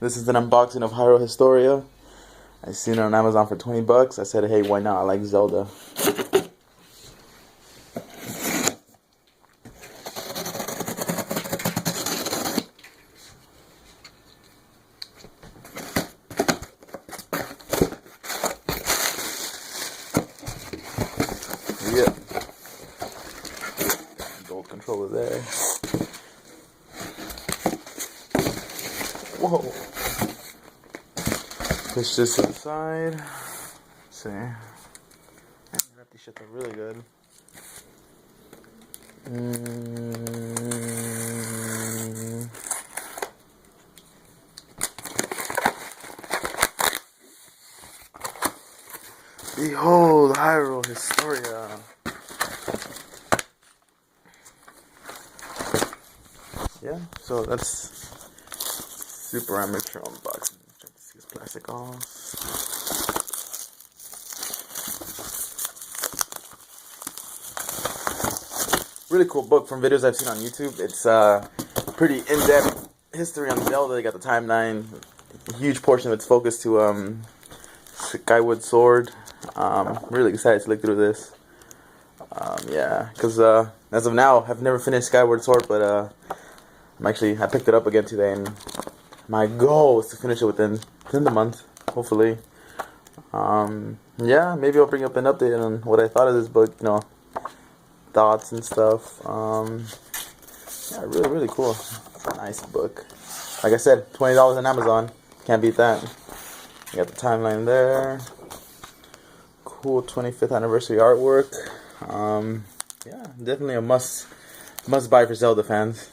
This is an unboxing of Hyrule Historia. I seen it on Amazon for 20 bucks. I said, hey, why not? I like Zelda. Yeah. Gold controller there. Whoa. Push this to the side. Let's see. Man, wrap these shit up really good. Behold, Hyrule Historia. Yeah, so that's super amateur unboxing. Check to see this plastic off. Really cool book from videos I've seen on YouTube. It's pretty in-depth history on Zelda. They got the timeline. A huge portion of it's focused to Skyward Sword. Really excited to look through this. Yeah, because as of now, I've never finished Skyward Sword, but I picked it up again today, and my goal is to finish it within the month, hopefully. Yeah, maybe I'll bring up an update on what I thought of this book, you know, thoughts and stuff. Yeah, really cool. It's a nice book. Like I said, $20 on Amazon. Can't beat that. You got the timeline there. Cool 25th anniversary artwork. Yeah, definitely a must buy for Zelda fans.